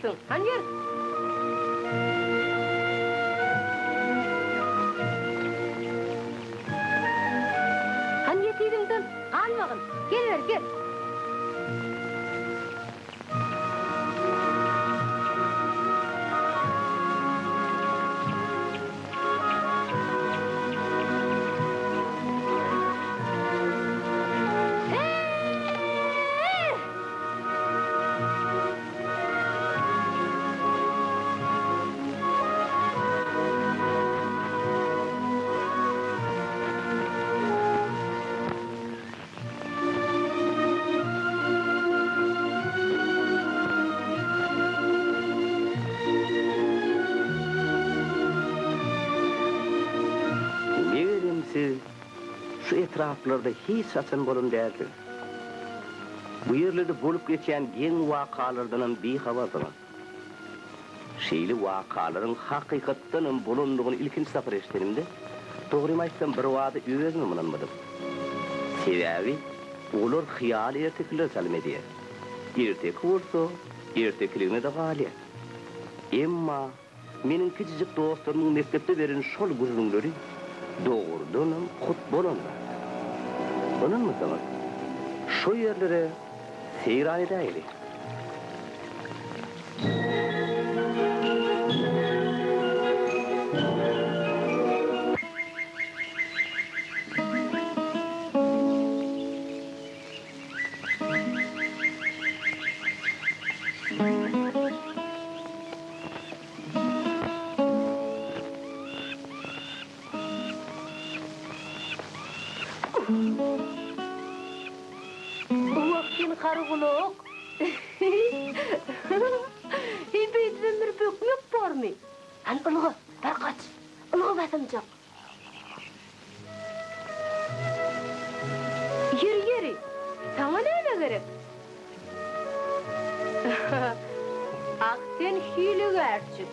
dursun. Han yer. Han yetidimden kalmagın. Gel. Şu etraflarda hiç saçın bolun değerli. Bu yerlerde bolup geçen gen vakalardan bir haberdalar. Şeyli vakaların hakikatten bulunduğunu ilkinç sefer eşittenimde, doğru aytsam bir vada özümü mınanmadım. Sebebi, olur hiyal ertekler salmediye. Ertek olsa, ertekliğine de gali. Emma, menin küçücük dostlarımın mektepte verin şol guzunları, doğrudanım kut bolonlar. Onun mu zaman? Şu yerlere seyran edeyli. Vaktin karguluk. Hibidin bir bükmük var mı? Han ılgı, barkaç. Ilgı basımcak. Yeri. Sana ne gerek? Aksen hili gerçek.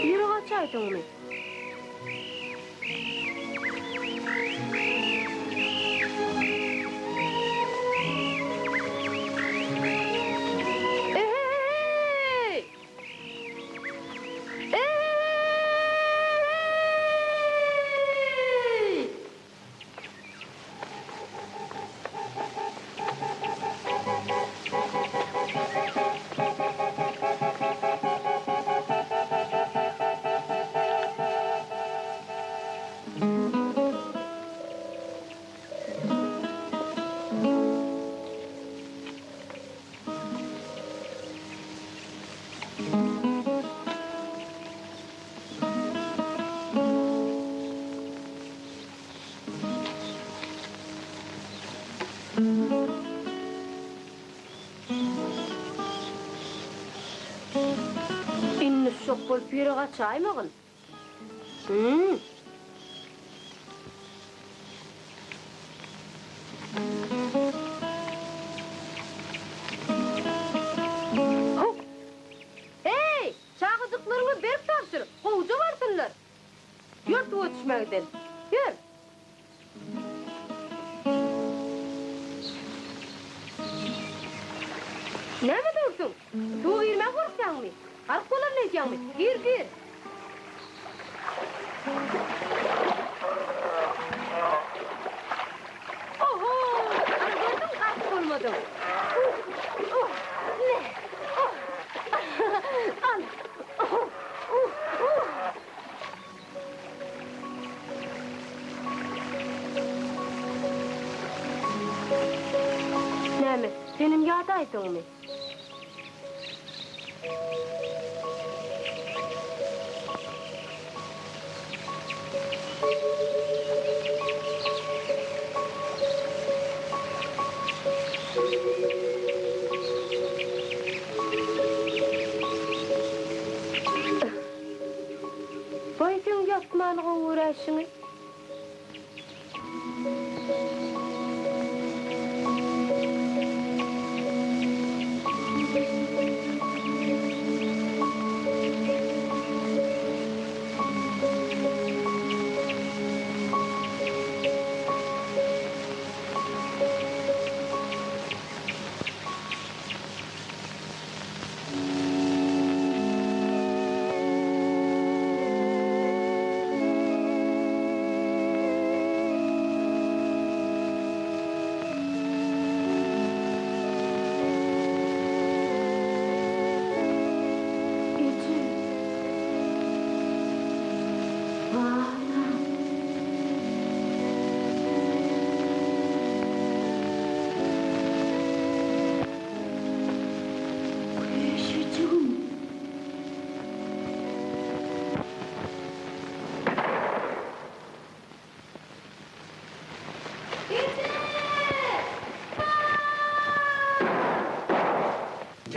Yürü İnni çok bol pirağa çaymağın. Hey! Çağıdıklarını berip tapşır. Kovucu varsınlar. Yurt tuğu düşmekten. Yür! Ne mi dursun? Tuğu girmek korksan mı? Ark kullanmayacak mı? Gir. Oho! Gördün kaç olmadım. Ne? Al. Rad aýdyňmy? Boýsun ýatmalyga uğraşyňy.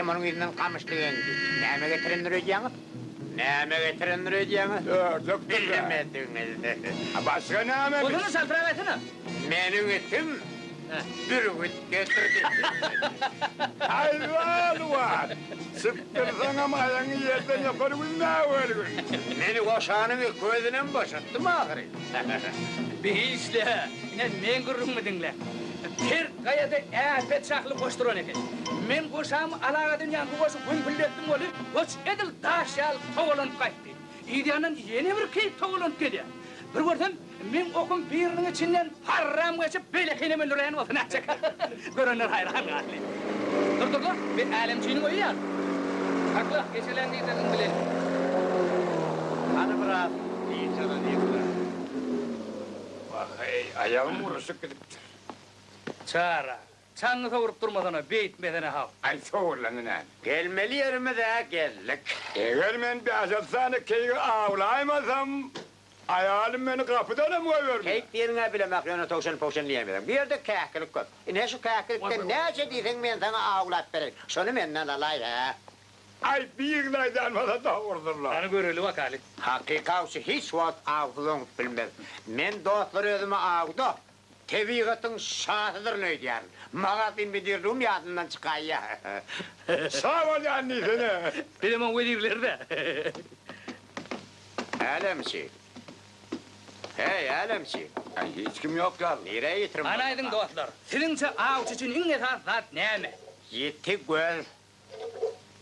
Kim onun ýerinden kamışly geldi. Näme getirenler öýýäňiz? Näme getirenler öýýäňiz? Bilmediňiz. Başka näme? Oturuň salpyrap etini. Meniň etim bir güt getirdi. Hayvan var. Sıktırsan ama ayağını yerden yukarı bilmem. Meni goşanyňy gözünden boşatdym ahyrı. Beýişle, inen men gürrüňmediňler. Her gaýada äpet çakly goşduran eken. Men goşamy alagadan ýangy goşup gümpüldetdim bolu, goş edil daşal togulanyp gaýtdy. Ýa-da ýene bir keyip togulanyp gelýär. Bir görsem, men okun biriniň içinden harram geçip belekine men durýan bolsa näçek. Görenler hayran galy. Dur, ben alemçiňi goýýar. Hakly, geçelendiň dedim bilen. Hadi biraz ýetirdi diýipler. Vay, ayağım uruşup gidipdir. Çara, çangy soğurup durmadan beýitmedene haw. Ay soğurlanın ha. Gelmeli yerime de geldik. Eğer men bir ajatsana keygi ağlaymasam, ayağım beni kapıdan mı koyuyor? Keyik diýerine bile makyona togşan diýemem. Bir yerde käkilik köp. Ne şu käkilikde näçe diýsen men sana ağlap berek. Şonu menden alaý ha. Ay bir naydan bana da vurdurlar. Ana göreli vakaly. Hakikatsy hiç wagt ağlyň bilmez. Men dostlar özüme ağdy. Tebigatyň şahydyr näýdýär. Maga bilmedirdim ýadymdan çykaýa. Sağ ol annesine. Bilemem wedirler-de. Alemçi. Hey alemçi. Ay hiç kim yok ya. Nere ýetirim? Anaýdyň dostlar, siziňçe awçy üçin iň esas zat näme? Ýeti göz.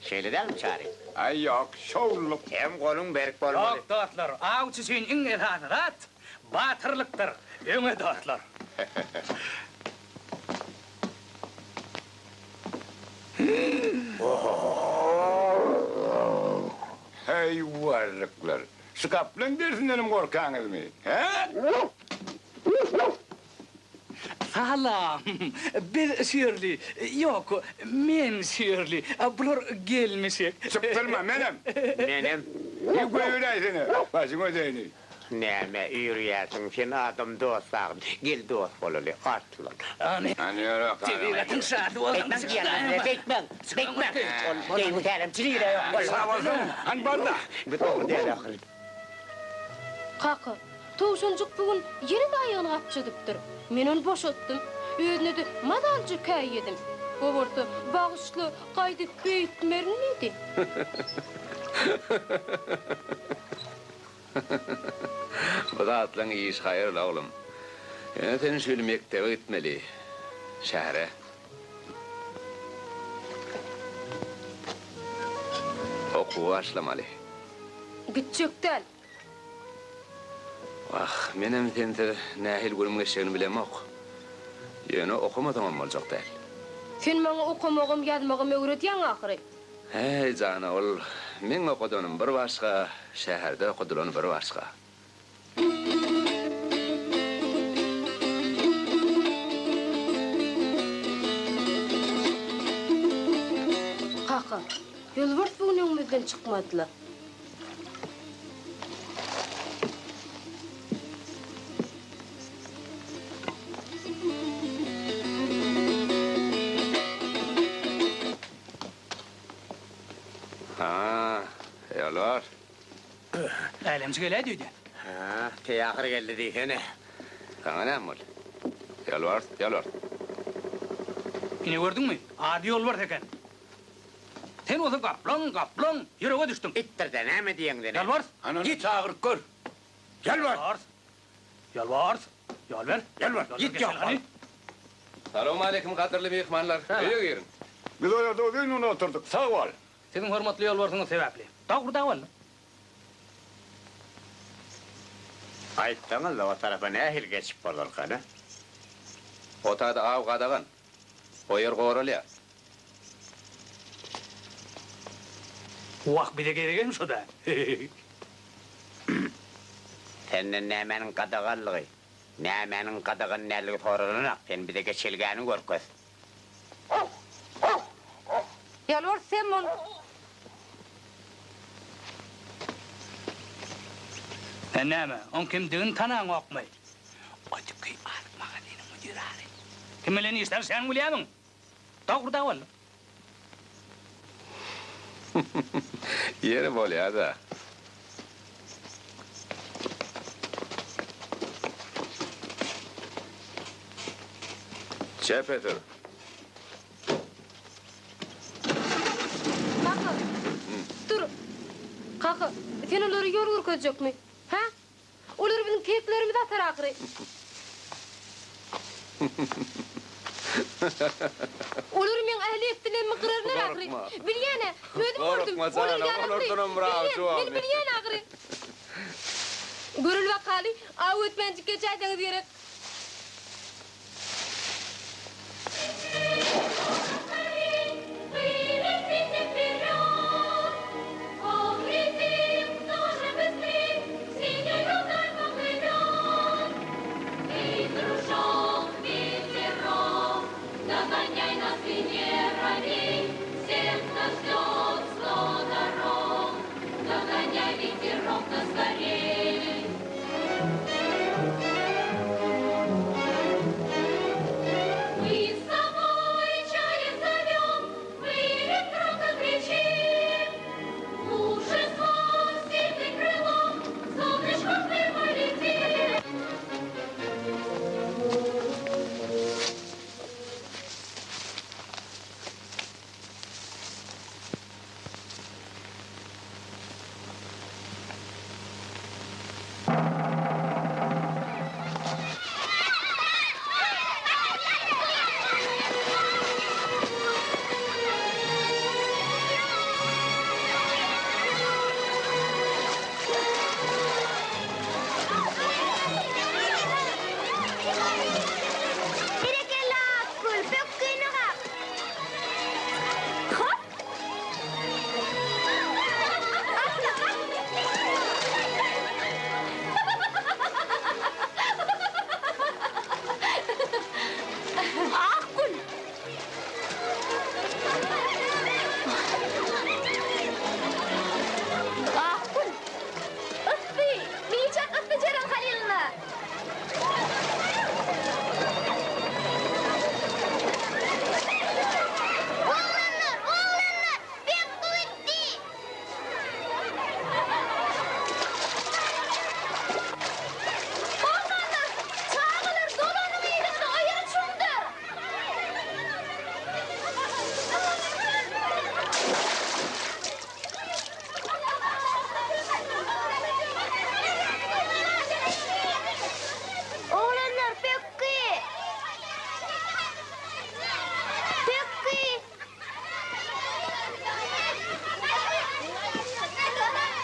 Şeýle dälmi çary? Ay yok, şovluk. Hem goluň berk bolmaly. Yok dostlar, awçy üçin iň esas zat batyrlykdyr. Öňe dostlar. Hey varlıklar. Sıkaplan dersinlerim korkanız mı? He? Salam, bir şiirli, yok, men şiirli, bular gelmişek. Sıktırma menem. Menem. Bir koyuray seni. Başın ödeyini. Näme ýürýärsiň sen adam dostlarym. Gel dost bolaly, artlan. Hani yara Tebigatyň şady bolsun. Bekmen. Deými tälimçilik ýok. Sağ olsun. Han banda. Bir togy däl ahly. Kaka, towşanjyk bugün ýene-de aýagyny gapçydypdyr. Men onu boşatdym. Özüne de madalçy käýedim. Oburtu bagyşly gaýdy beýitmermidi? Bu da atlan iyi iş hayırlı oğlum. Yani senin şöyle mektebe gitmeli. Şehre. Okuwu başlamalı. Gitjekden. Vah, menem sende nähil gülüm geçeceğini bilemok. Yani okumadan boljak däl. Sen maňa okumagym, ýazmagym öwredýäň ahyry. Hey cana ol, men okudanım bir başka, şehirde okudulan bir başka. Kaka, Yolbars bugün öňümizden çykmadylar. Ha, Yolvar. Älemsi gele diýdi. Ha, teýahir geldi diýsene. Sana ne mol? Yolvar. Ine gördüňmi? Ady yol bar eken. Sen olsa kaplan, ýürege düşdüň. Ittirde näme diýeňden? Yalvar. Git çağırıp gör. Yalvar. Git gel, yok. hadi. Salamu aleyküm kadirli mehmanlar. Öyle girin. Biz orada oyunun oturduk. Sağ ol. Senin hormatly yolbarsyňyz sebäpli. Dagurda bol. Aýtdyňyz, o tarafa nähil geçip bolarkana? Otada av qadagan. Oyer qoralya. Wak bide gereken şu da. Senden nämenin qadaganlygy, nämenin qadagan näligi toralanak, sen bir de geçilgäni görköz. Yolbars sen mon Näme? On kimdigin tanaň okmay. Otyky alyp magazyny müdirary. Kim bilen işler sen bilýärmiň? Dagurda bol. Yeri bol ya da. Peter. Kaka. Dur. Kaka, sen olary ýol görkezjekmi? Ha? Olar biziň teplerimiz atar akyry. Olur men ähliýetden miqrarlar akyry. Bilýäne, özüm gördüm. Korkma sana, olurdurum bravo, şu an. Men bilýän akyry. Görül wakaly, aw ötmenjikge çaýdagy berek.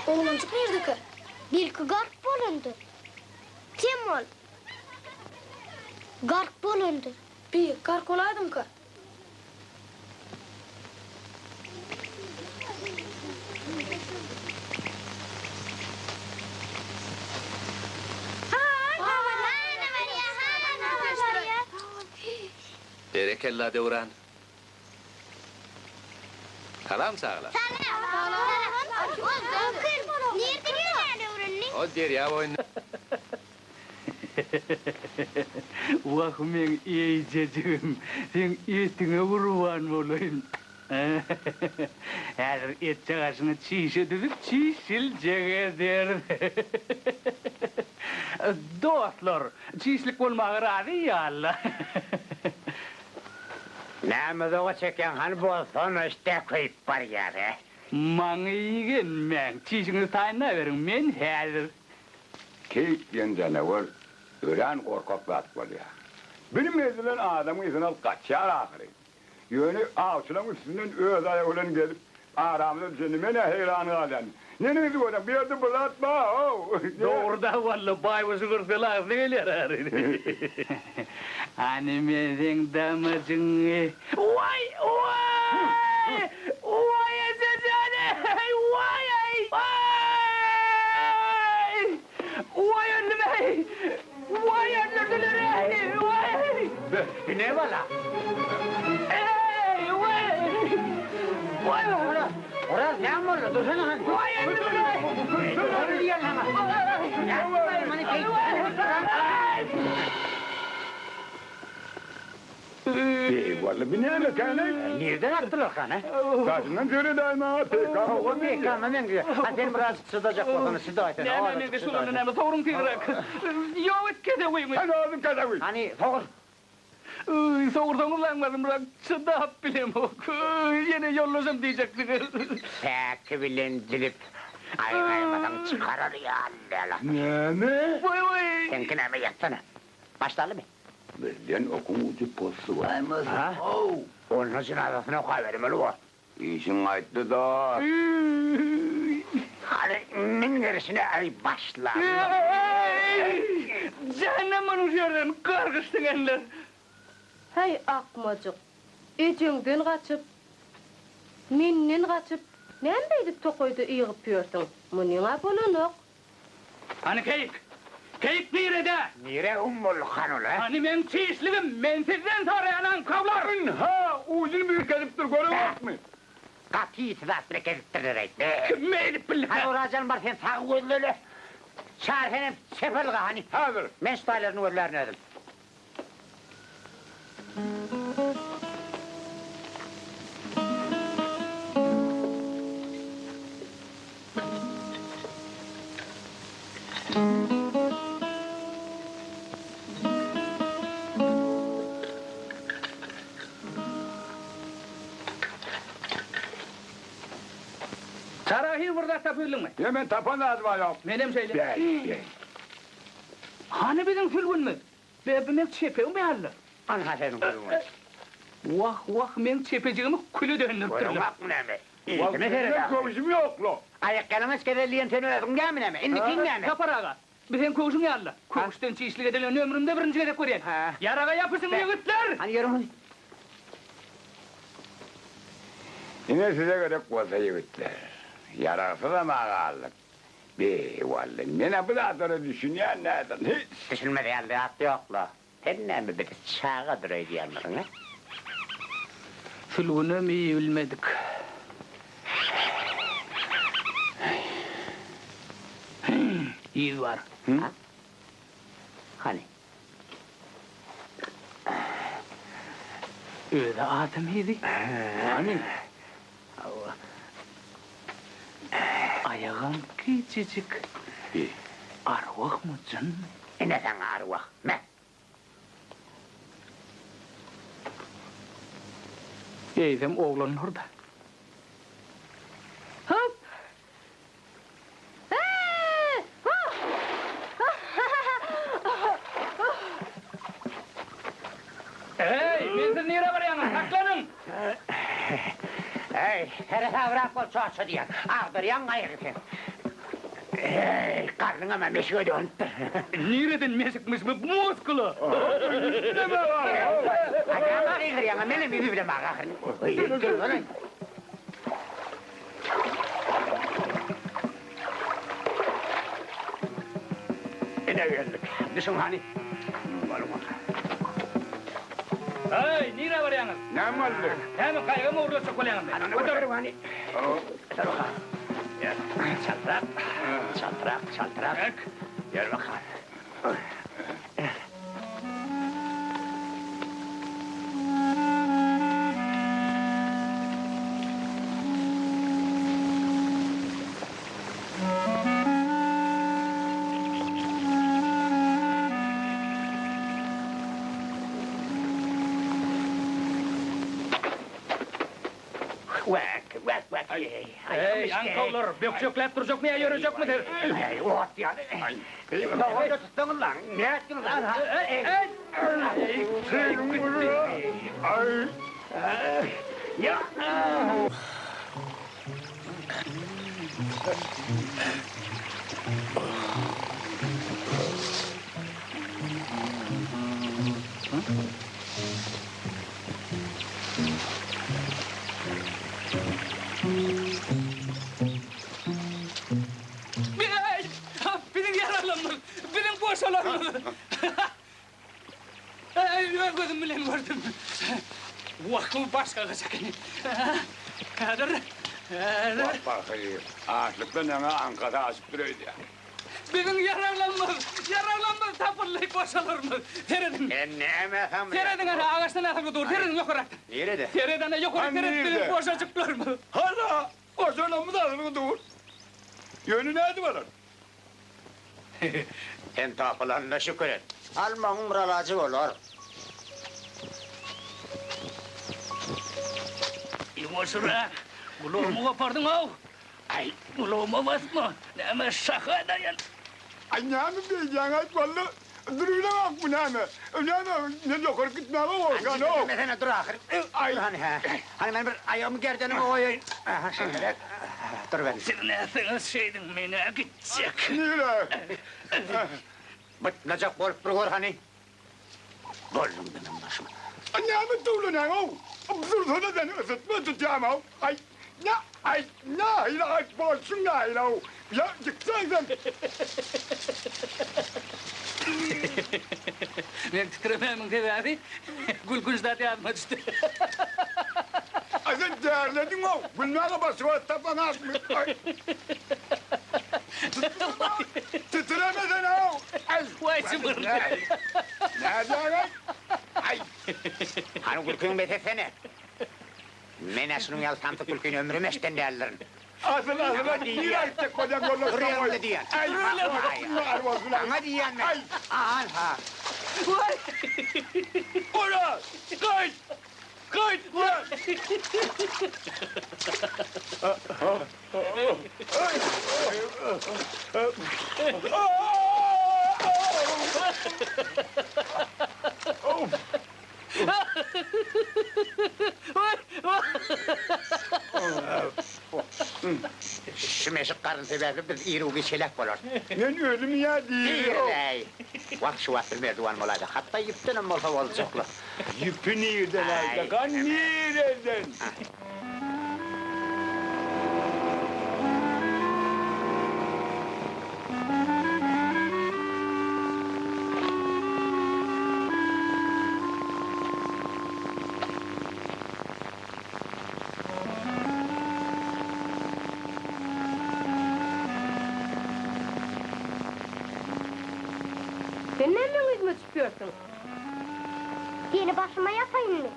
Oğlancık nerede ki? Bilki garp bolundu. Kim ol? Garp bolundu. Bir garp olaydım ki. Berekella devran. Kalam sağla. O der ya oyun. Vah men iyicecim, sen etine vurvan olayım. Hazır et çağasını çiğşe düzüp çiğşil cege der. Dostlar, çiğşlik olmağı razı ya Allah. Näme o çeken han bolsa işte koyup var ýa-da. Maňa ýigen men, çiğşiňizi taýyna berin, men hazır. Keyik diyen canavar, ören korkak bat var ya. Benim ezilen adamın izine kaçar ahiri. Yönü avçılan üstünden öz ayaklarını gelip aramda düşündüm. Mene heyranı halen. Nenenizi koydum, bir yerde bırakma. Doğruda vallahi bayvası kırsalar neler arıyor. Hani mezen damacın. Vay vay! Vay ezecane! Vay ay! Vay! Vay önüme! Vay önüme! Vay! Ne valla? Ey vay! Vay vay! Orası ne amorlu? Dursana han. Vay önüme! Dur diyen ama. Vallahi bir ne kâne? Nereden attılar kana? Karşından söyle daima. O PK'nın men diyor. Ha sen biraz sıdacak bakanı sıda ayten. Ne de şunun ne sorun tiyrak. Yo etkede uymuş. Sen oğlum kazavi. Hani soğur. Soğurdan ulanmadım bırak. Sıda bilem o. Yine yollasam diyecektin. Peki bilen dilip. Aymadan çıkarır ya Allah. Ne? Vay vay. Sen kınama yatsana. Başladı mı? Birden okumucu postu var mı? Ha? Onun için adasını okuyuverim öyle var. İşin ayıttı da. Hani min gerisine ay başla. Cehennemin uçardan kargıştın eller. Hey akmacık, ecengden kaçıp, minnen kaçıp, näme tokoydu ýygyp ýörtüň? Munyňa bolanok. Hani keyik? Keyik nerede? Nire ummul hanul ha? Hani men çiğişligim, men sizden sorayanan kavlar. Ha, uzun bir gelip dur, görüyor musun? Katî tıdatlı kezdirerek. Meylip billah. Hani oracan var sen sağ gözlülü. Şarhenem sepelga hani. Hazır. Men staylerin öllerini ödüm. Sarahir burada tapıldın mı? Hemen tapan lazım yok. Benim söyle. Bey. Hani bizim fülgün mü? Ben çepe mi halle? Anha senin kuyruğun. Vah vah men çepeciğimi külü döndürttüm. Kuyruğmak mı nemi? İyi mi Benim seyredin? komşum yok lo. Ayak kelamaz kedeliyen seni ödüm gelmi nemi? İndikin nemi? Kapar ağa. Bizim koğuşun yalla. Koğuştan çiğişlik edilen ömrümde birinci kere koruyan. Ha. Yarağa yapışın yigitler. Hani yürü hadi. Yine size göre koza yigitler. Yarası da mağallık. Bey vallahi ne bu da sonra düşünüyor nereden hiç. Düşünmedi yalda attı yokla. Sen nemi bir çağa duraydı yanların ha? Fülgünü mi iyi bilmedik. İyi var. Ha? Hani? Öyle adam yedi. Hani? Ayağım küçücük. Arvah mı canım? Ne sen arvah? Ne? Eydem oğlanın orada. Hop! Hey, men siz nere varıyorsunuz? Saklanın! Hey, herese bırak o çoğuşu diyen. Ağdırıyan gayrı sen. Hey, karnına memeşi döndür. Nereden mesikmiş bu muskulu? Ayağına gayrı benim bir bile mağarın. Gel bana. Ne geldik? Düşün hani. Hey, nire var yalnız? Ne mallı? Hemen kaygımı uğurlasak olayım ben. Otur. Çaltırak, çaltırak, çaltırak. Gel bakalım. Vak. Hey, ankollar, bökçöklep duracak mı ya, yürüyecek midir? Ay, ot yani. Ya orada tuttun lan. Ne ettiniz lan? Ya. Benim yaralanmaz, benim boşalanmaz. Ben gözüm bilen gördüm. Vakı başka kaçak. Dur. Bakayım. Ağaçlıktan yana Ankara açıp duruyordu ya. Benim yararlanmaz, tapırlayıp boşalırmaz. Teredin. Ne emesem? Teredin ağaçtan atıldı dur, teredin yukarı. Nerede? Tereden yukarı, teredin boşacıklar mı? Hala boşalan mı da adını dur. Yönü neydi bana? Sen tapılarına şükür et. Alma umralacı olur. Boşura, kuluğumu kopardın o. Ay, kuluğuma basma. Neme şaka dayan. Ay ne mi diyeceksin aç valla? Duruyla bak bu ne? Ne yukarı gitme ama Volkan o. Mesene dur ahir. Ay hani ha. Hani ben bir ayağımı gerdanımı koyayım. Aha şimdi. Dur ben. Sen ne şeydin beni gidecek. Niye? Bıtnacak bolup durur hani. Bollum benim başıma. Ay ne mi tuğlu ne o? Dursa da seni ısıtma tutacağım o. Ay ne? Ay ne? Ay bolsun ne? Ay o. Ya çıksan sen. Ben titrememin tabi abi. Gülgünç da yardıma düştü. Ay sen değerledin o. Bunlarla basıva tapan atmış. Ay. Titremeden o. Ay. Vay cımbırdı. Nereden? Ay. Hani gülkün betesene. Menesinin yaltantı gülkün ömrüm eşten değerlerin. Ağzına niye açtık koca gorla Dur yanımda diyen. Ay. Bana diyen mi? Ay. Aha. Ora! Kaç! Kaç! Ya! Şu meşik karın sebebi bir iri bir çelek olur. Ben ölüm ya değil. İyiley. Bak şu vakti merdivan olaydı. Hatta yıptınım olsa olacaklar. Yüpü nereden Ay, aldı? Kan nereden? Sen nereden yüzüme çıkıyorsun? Yeni başıma yapayım mı?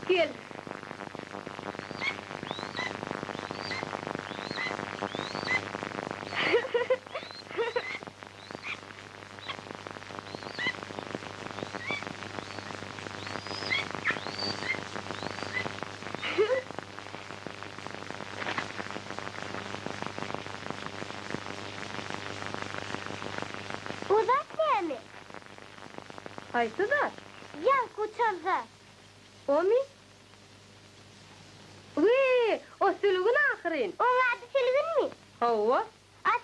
Gel. Uzak değil mi? Haysı da. Yan kuçarza. O mi? Uy, o sülgün ahirin. Onun adı Sülgün mü? Hava.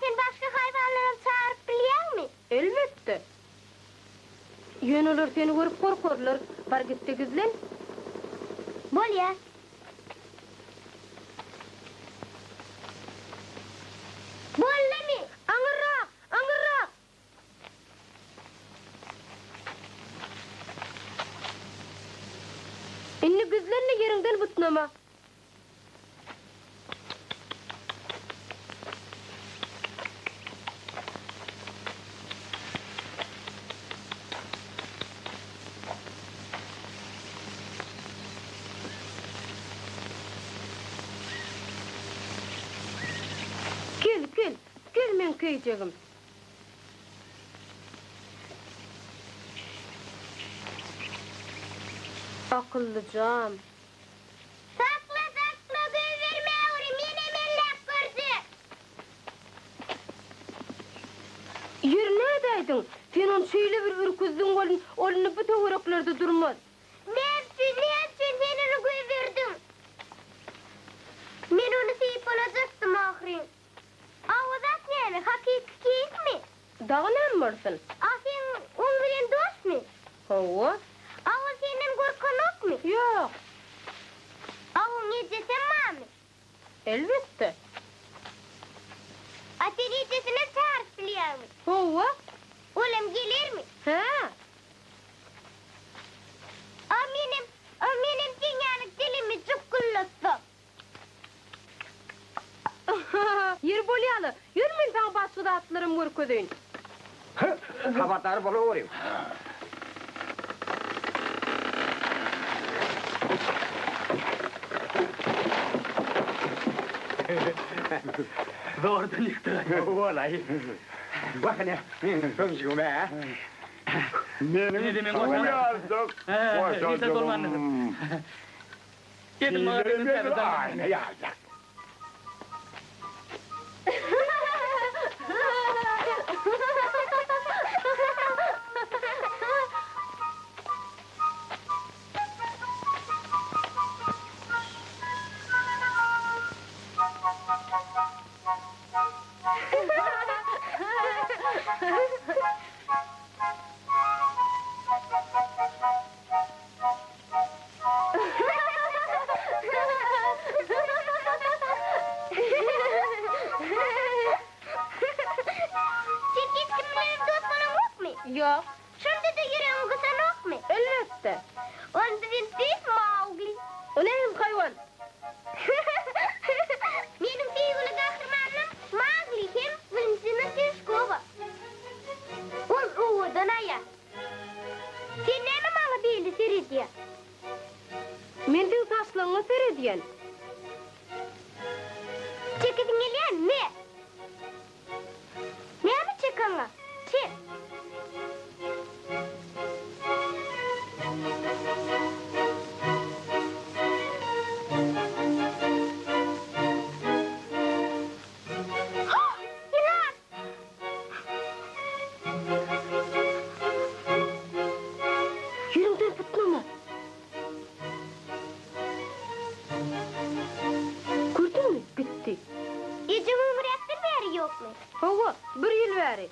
Sen başka hayvanların çağır Elbette. Yöneler seni görüp korkarlar. Var gitti gizlen. Bol ya. Bolla mi? Aňyrak, aňyrak. Inni gizlenle yerinden butnama. Gel men kıyacağım. Akıllıcam. Sakla göz verme yavrum, yine mellak gördü. Yer neredeydin? Sen onu şöyle bir ürküzdün olunu bu tavırıklarda durmaz. Nefsin, ben onu göz verdim. Ben onu seyip olacaktım ahirin. Avazat yani, hakiki keyif mi? Dağınan varsın? Sen onu bilen dost mu? Hava? Ava senden korkan yok mu? Yok. Avun yedesen mami? Elbette. Sen yedesine çağırıp biliyor mu? Hava? Oğlum gelir mi? He. Benim dünyanın dilimi çok kullattı. Yer bolyalı. Yürümeyin sana başka atlarım vurkudun. Haberdarı buluvereyim. Doğrudan yıktı. Olay. Bakın ya, komşum be. Ne demek o Benim sana? yazdık. Hiç de dolmandım. Yedim bana benim terden. Aynı yazdık. Yok. Şimdi de yüreğin kısan yok mu? Elbette. Onda ben değil Mowgli. O neyim hayvan? Benim sevgili kahramanım Mowgli hem Vincent'ın Teskova. O uğurdan aya. Sen ne bana belli seyrediyor? Mendil taşlığını seyrediyen. Çekedin gelen ne? Ne mi çekanla? Çek. Yılan! Yerimden tutmama. Gördün mü? Gitti. İyice umrettin beri yok mu? Hava, bir yıl veri.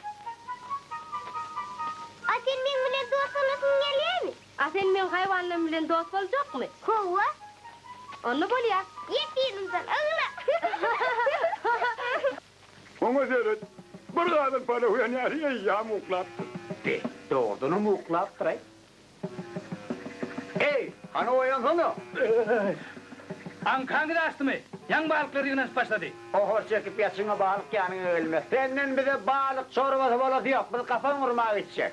Sen benimle dost olasın geliyor mu? Sen men hayvanlarım bilen dost olacak mı? Kova. Onu bol ya. Yetiyorum sen ağla. Ona seyret. Bir kadın para uyan yarıya yamuklattı. De, doğduğunu muklattırayım. Hey, hani uyansana. Ankanı da açtı mı? Yan balıkları yine başladı. Ohor çekip yaşına balık yanına ölmez. Senden bize balık çorbası balık yok. Biz kafan vurmak için.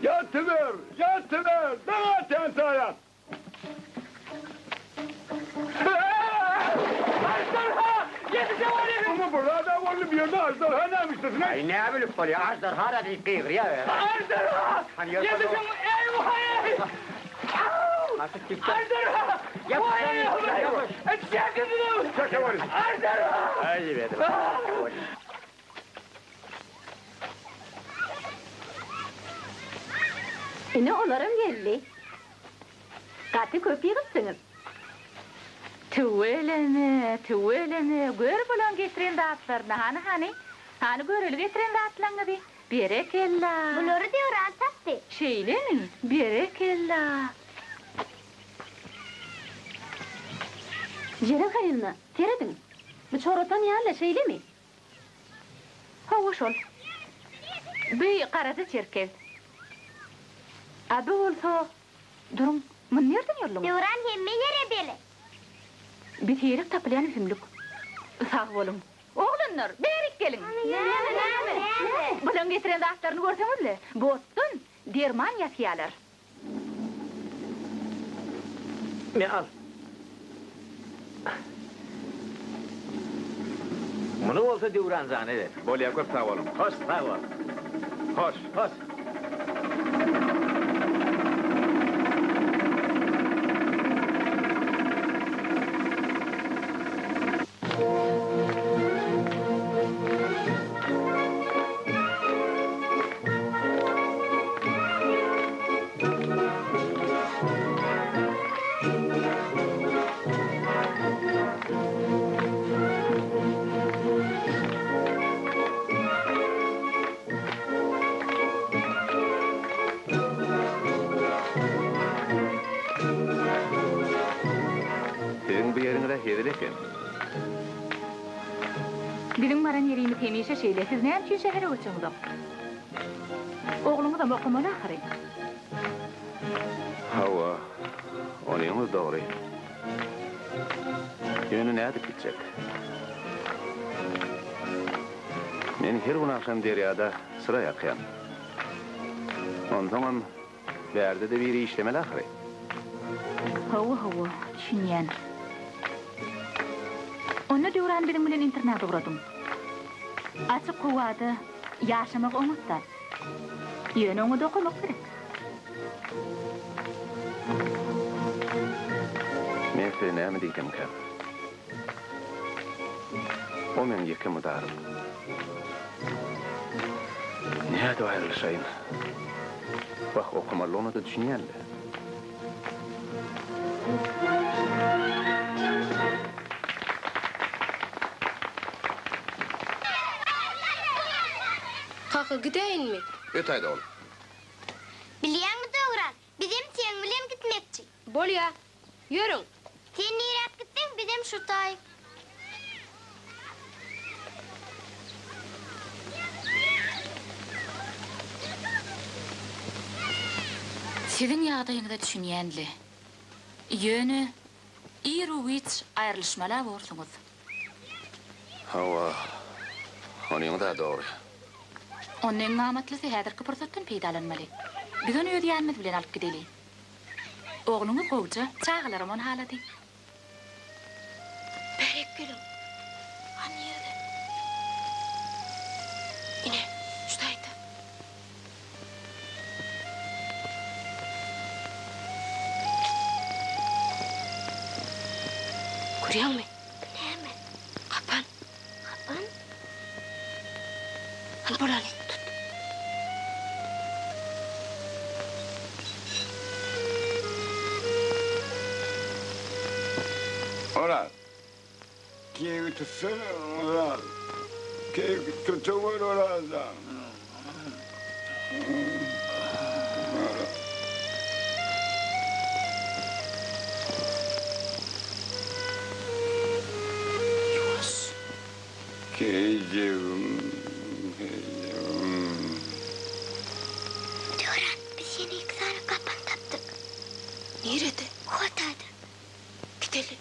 Yatıver, yatıver. Daha sen sayat. Ajdarha! Yetişe var ya! Ama burada da varlı bir yerde ajdarha neymiş desene? Ay ne bilip var ya, ajdarha da değil kıyır ya. Ajdarha! Hani yarıda Yetişe da- eyvah! Nasıl çıktı? Ajdarha! Yap, Vay sen yap, eyvah! yavaş. Çekin bunu! Çeke var. Ajdarha! Hadi be. Ne olarım geldi. Katı köpeği kızsınız. Tüvelemi, gör bulan getiren de atlarına, hani görülü getiren de atlarına di. Berekella. Bunları Devran sattı. Şeyle mi? Berekella. Jere kayınna, teredin. Bu çorotan yerle şeyle mi? Ha, hoş ol. Bey karadı çerkev. Abi olsa, durun, mun nereden yollum? Devran hemme yere beli. Bir terik tapılayan hümlük. Sağ olun. Oğlunlar, berik gelin. Ne? Bulan getiren de atlarını görsemizle. Bottun, derman yasiyalar. Me al. Bunu olsa Devran zanneder. Bolya köp sağ olun. Hoş, sağ ol. Hoş. Hoş. Senin bu yerine de hedileken. Bizim baran yerimi temişe şeyle, siz ne için şehre uçuңdu? Oğlumu da okumalı ahire. Hava, onun doğru. Yönü ne edip gidecek? Men her gün akşam deryada sıra yakıyan. Ondan berde de biri işlemeli ahire. Hava, düşünyen. Onu Devran benim bilen internada uğradım. Açık kuvada, yaşamak umuttan. Yönü onu da okumak gerek. Men size ne mi diyeceğim ki? O men yıkımı darım. Ne de ayrılışayım? Bak okumalı onu da düşünyenle. Kaka gideyin mi? Ötaydı oğlum. Biliyor musun Devran? Bizim sen bilen gitmekçi. Bol ya. Yürün. Sen nereye gittin? Bizim şu tay. Sizin yağdayını düşünyenli. Yönü, İruviç ayrılışmalar olsunuz. Hava, onun da doğru. Onun namatlısı hädirki pırsattan peydalanmalı. Biz onu ödeyenimiz bilen alıp gidelim. Oğlunu kovca, çağılarım onu haladı. Berek gülüm. Hani yerde? Yine, şuradaydı. Görüyor musun? Ne mi? Kapan. Kapan. Hani buranı tut. Oral. Keyfi tutsana oral. Keyfi tutuver oraldan. Yavaş. Keycim. Devran biz seni iki tane kapan taptık. Nerede? Kotaydı. Gidelim.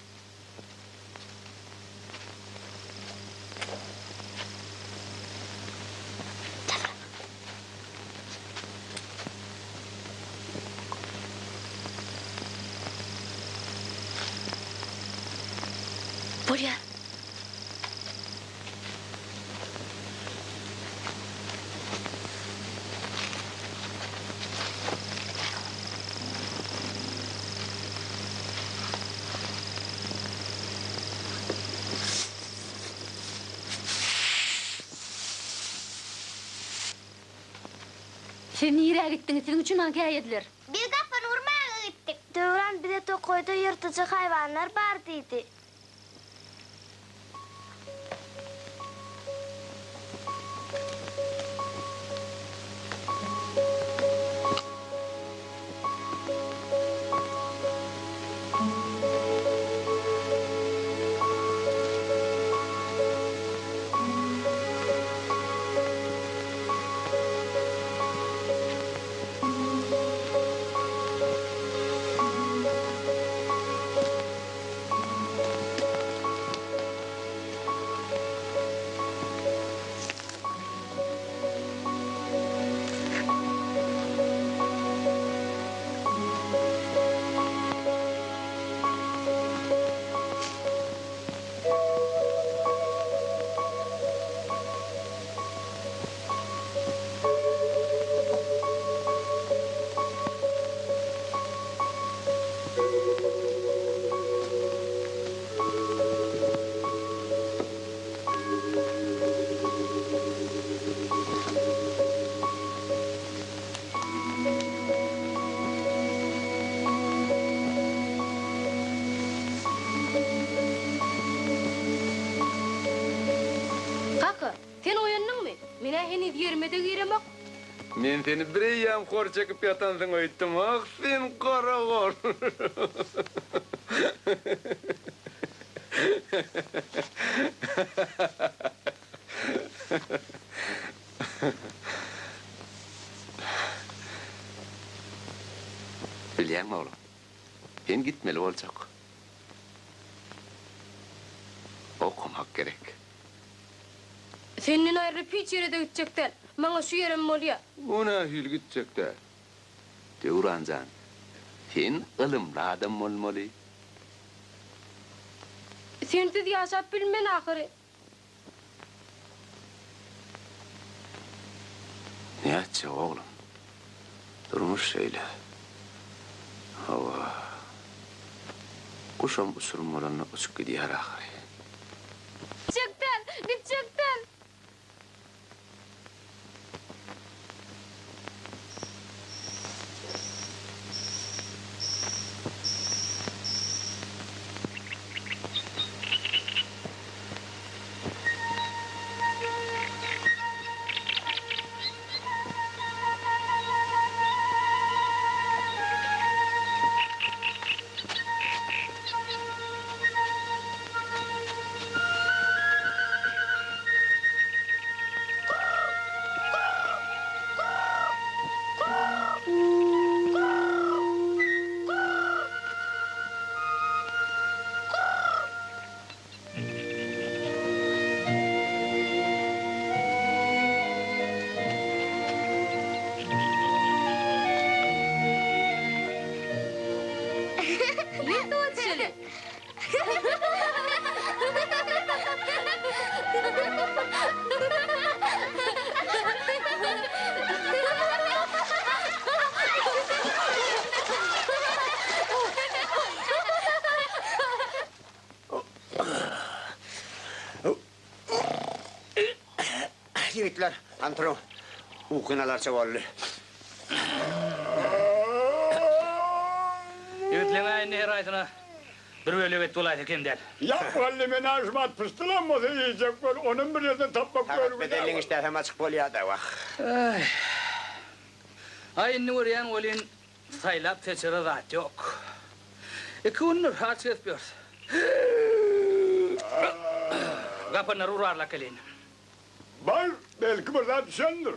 Buraya. Sen nereye gittiniz? Sizin için hangi ayetler? Biz kapan urmaya gittik. Devran bize tokoyda yırtıcı hayvanlar var dedi. Mene heni yerime de giremek. Men seni bir eyyam kor çekip yatansın öýtdim. Ah sen kara kor. Bilýän oğlum. Sen gitmeli boljak. Okumak gerek. Senin ayrı piç yere de gidecekler. Bana şu yerim bolýar. Ona hil gitjekler. Deuranjan. Sen ılımlı adam bolmaly. Sensiz yaşap bilmen ahiri. Ne açacak oğlum? Durmuş şöyle. Hava. Kuşam uçurum olanla uçup gidiyor ahiri. Gidecekler. Yetti o çeli. Yigitler, antrenman. Uykunalarça bolly. Yigitleňe ne raýatyna bir bölüget bolaydy ekendel. Ya vallahi men aşmat pırstılanmasa yiyecek böyle. Onun bir yerden tapmak Tagat görmüyor. bedelliň işler hem açyk bolýar da wak. Ay Nuryan olin saylap seçere rahat yok. 2 gündür rahat etmiyor. Kapınar urarla kelin. Var belki burada düşendir.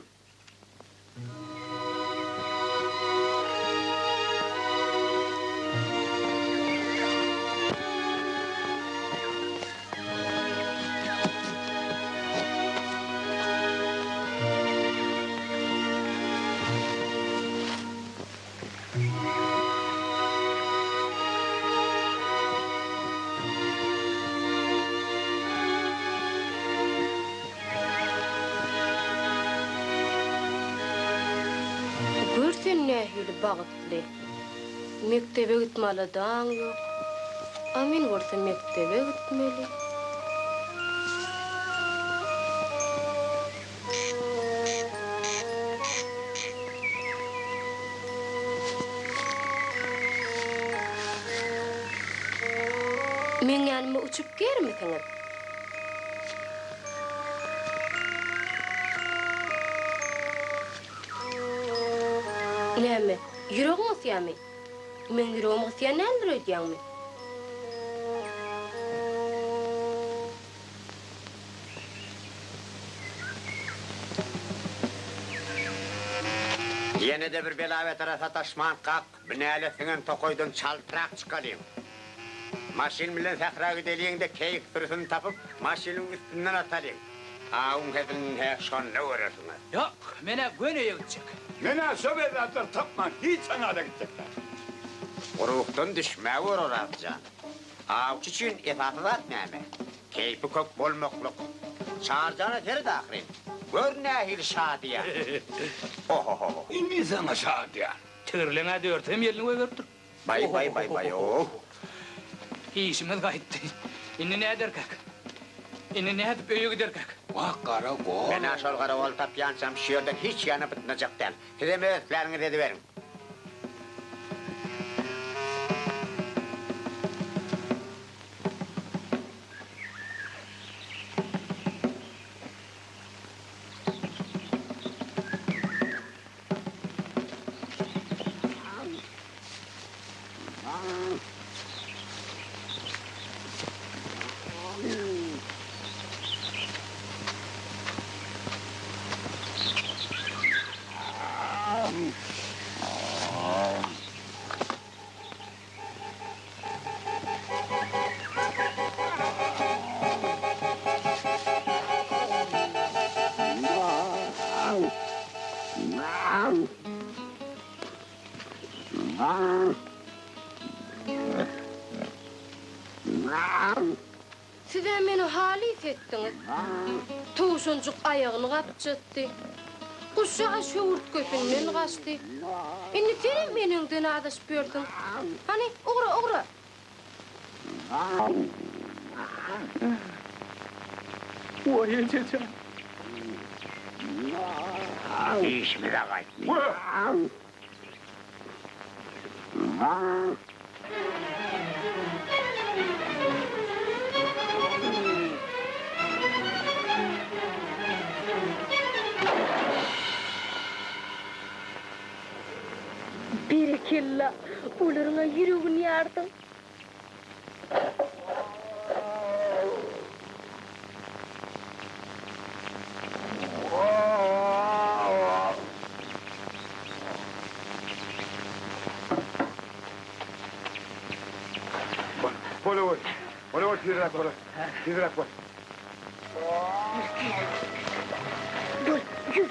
Görsen nähili bagtly. Mektebe gitmeli daň ýok. Amin görse mektebe gitmeli. Men ýanyma uçup gelmesiniz. Näme? Ýüregiňiz ýamy? Men ýüregimi sen nädir öýdýärmi? Yine de bir belavet arasa taşman kak, binalesinden tokoydun çaltırak çıkarayım. Maşin bilen sakra gideliyin de keyik sırısını tapıp maşinin üstünden atarayım. Ağın hedinin her şonla uğraşsınlar. Yok, mene göneye gidecek. Münasebetler tapmak hiç sana da gidecekler. Uruktan düşmeye vurur atcan. Avcı için etatı näme? Keyfi kök bolmokluk. Çağırcana teri dahrin. Gör nahil şadiya. Ohohoho. İndi sana şadiyan. Tığırlığına dörtüm yerini överdir. Bay, oh. İşimiz gaýtdy. Inni ne derkak? Inni ne edip öýe giderkak? Vah kara gol. Ben aşal karavol tapyansam şiirden hiç yanı bitmeyecek değil. Sizem öğütlerini dedi verin. Tüde meni halif ettiniz. Tuşuncuk ayağını kapçattı. Kuşağa şoğurt köpünden kaçtı. Inni terim meningden adaş bördün. Hani uğra. Oy çeçe. İş mi de kay? Berekella, ularına yüreğini yardım. Ola ola tizrak ola. Tizrak ola. Dur, yüz.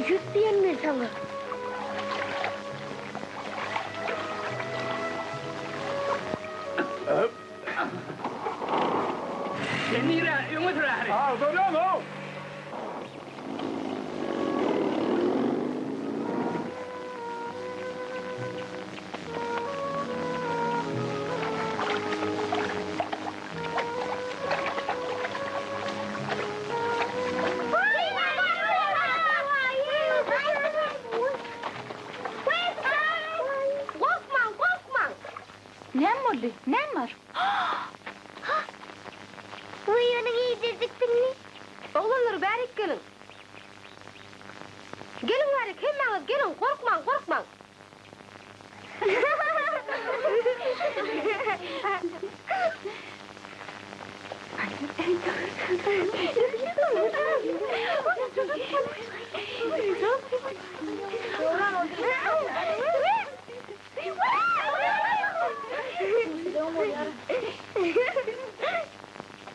Yüz diyen mi sana? Nira, yungu turari. Dönüyorum o. Korkman. Nem oldu? Nem var? Uyunu giydirdik beni. Oğlanları berik gelin. Gelin bari, hemmeniz gelin, korkman.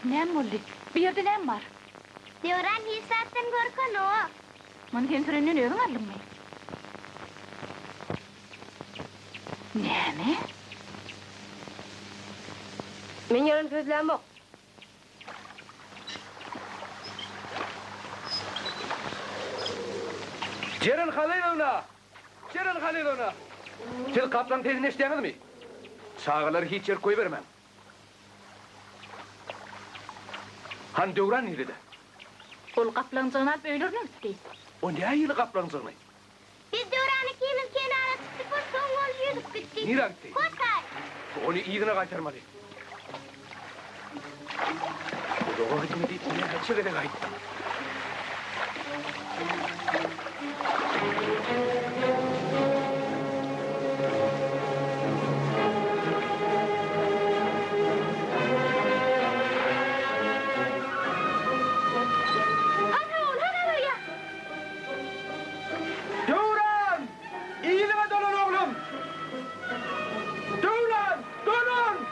Nem oldu? Bir yerde nem var. Diyoran hissetten korkan o. Bunu kendilerinin öğün alın mı? Ne mi? Men yarın sözlem yok. Ceren Halilovna. Siz kaplan tezini işleyeniz mi? Sağaları hiç yer koy vermem. Han dövran nerede? Ol kaplancığını alıp öylürünü üstü. O ne ayılı kaplancığını? Biz Diyoran'ı kimin kenara tuttuk o son yol yürüdük gittik. Nereye gitti? Koşay. Onu iyidine kaytarmalı. Doğa gitmedi, ne kaçı kadar kayıttı. Dövran! İyiliğe dönün oğlum! Dövran! Dönün!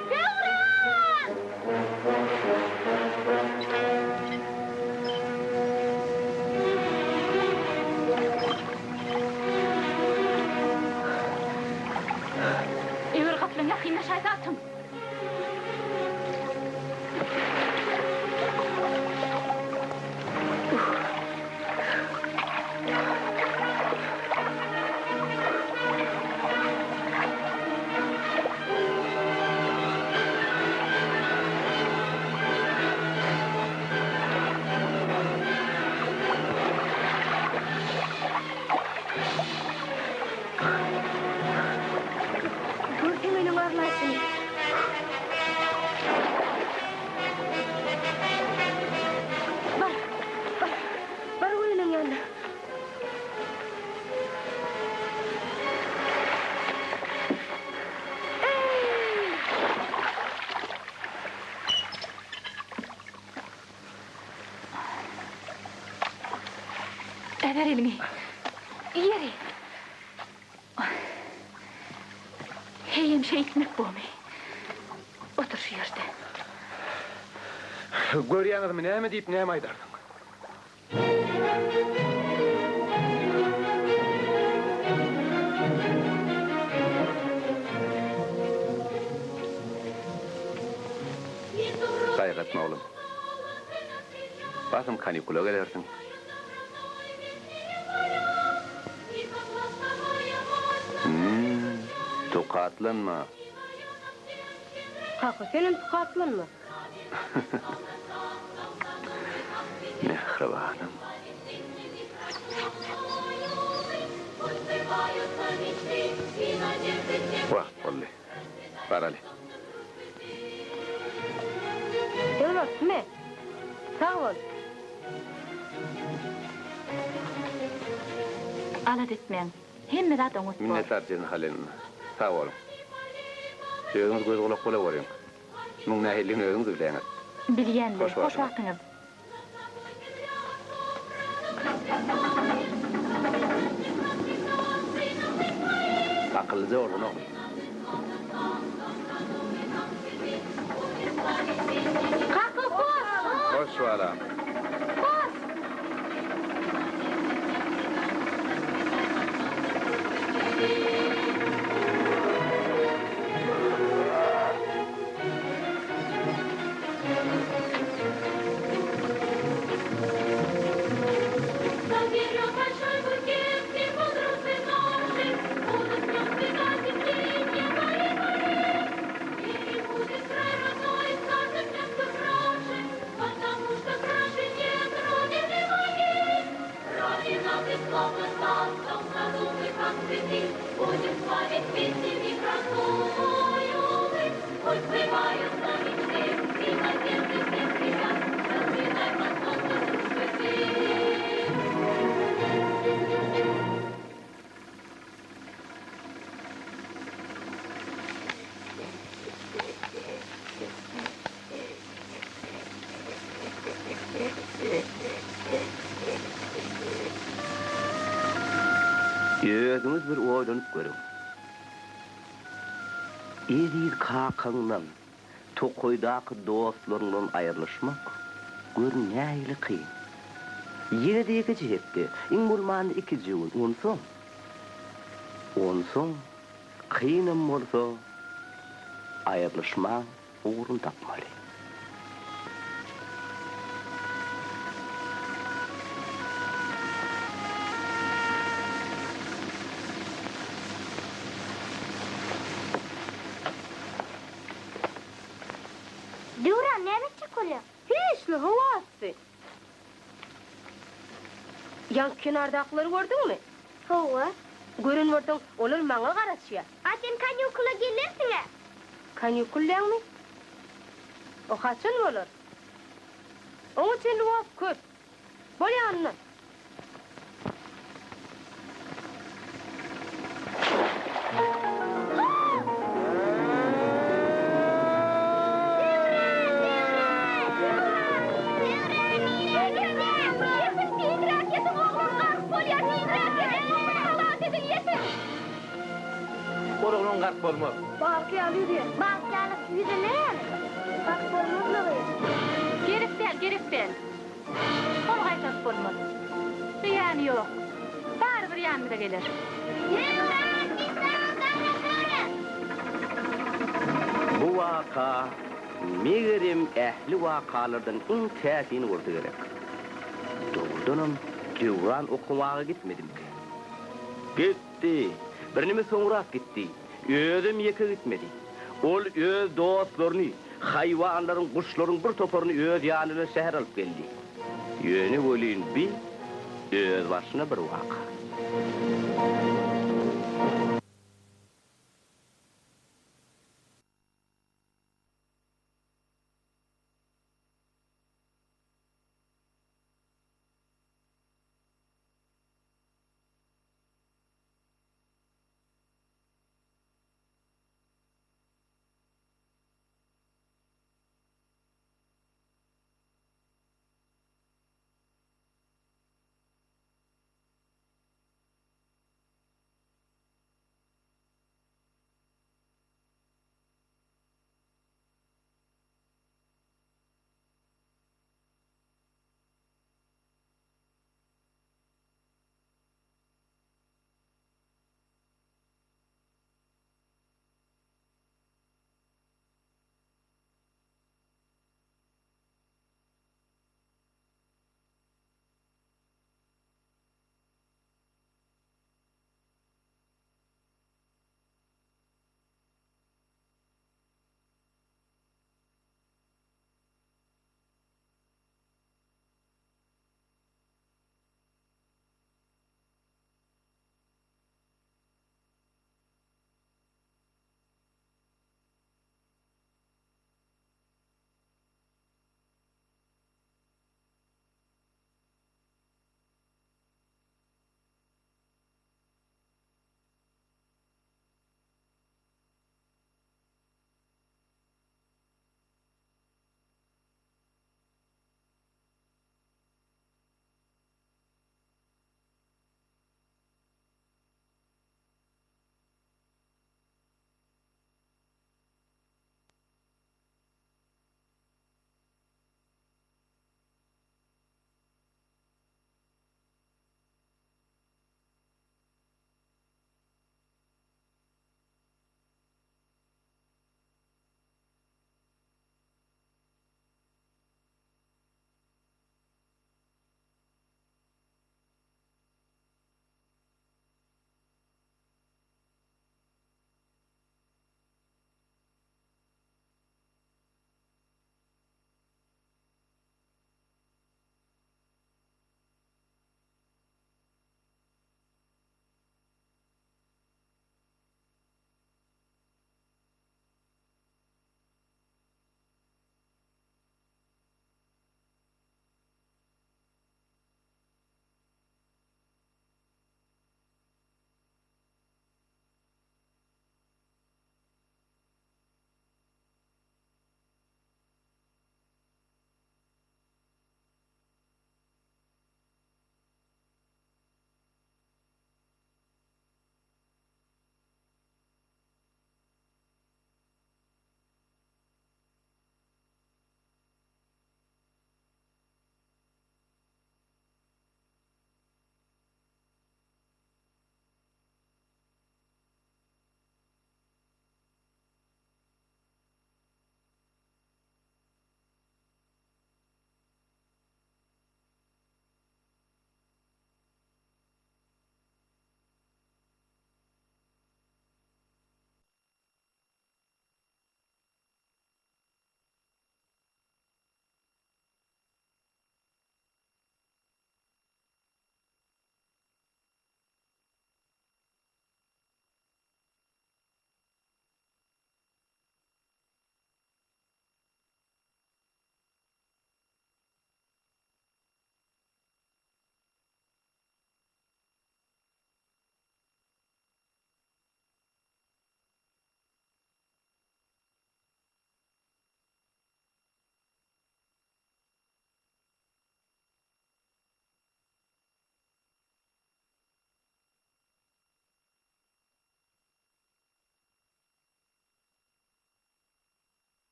Över kaplan yakayım da şayda atın. Gördüm benim arlaysın. Var oyunun yanına. Ver elini. Yeri. Heyim şey etmek bu mu? Otur şu yerde. Görüyorsunuz mu ne mi deyip ne mi aydardın? Gaýgat oğlum. Basım kanikula gelersin. Tokatlanma. Kaka senin tukatlanma. Mehribanım. Vakt oldu. Barali. Elbet kime? Sağ ol. Alat etmeň. Hemme zat oňuz bor. Minnettar senin halinine. Sağ olun. Özüňiz göz kulak bola görüň. Muň nähilini özüňiz bileňiz. Bilýänler, Hoş hoş başına. wagtyňyz. Akıllıca olun oğlum. Kaka koş. Hoş varam. Özüňiz bir oýlanyp görüň. Ediz kakaňdan, tokoýdaky dostlaryňdan aýrylyşmak gör nähili kyn. Ýene dege jihetde, iň bolmany iki jüwün, onsoň kynym bolsa aýrylyşmak ugrun tapmaly. Dura, nereye çıkıyor? Hiçli havası. Yan kenardakları gördün mü? Hava. Görün gördün, olur maňa garaşýar. Sen kanyukula gelirsin. Kanýukulläňmi? O kaçın bolar? Oňa sen wagt köp. Bolýanmy? Oğlum garp bolma. Balkı alıyor diye. Balkı alıp yüzüne. Bak bolmaz mı? Gerek bel. Ol gaýtaş bolmaz. Ýani ýok. Bar bir ýanymda gelir. Bu waka megerim ähli wakalardan iň täsini bolsa gerek. Doğrudanam Dewran okumaga gitmedim ki. Gitti. Birnimi soňrak gitdi. Özüm ýeke gitmedi. Ol öz dostlaryny, haýwanlaryň, guşlaryň bir toparyny öz ýanyna şäher alyp geldi. Ýöne bolýan bir öz başyna bir waka.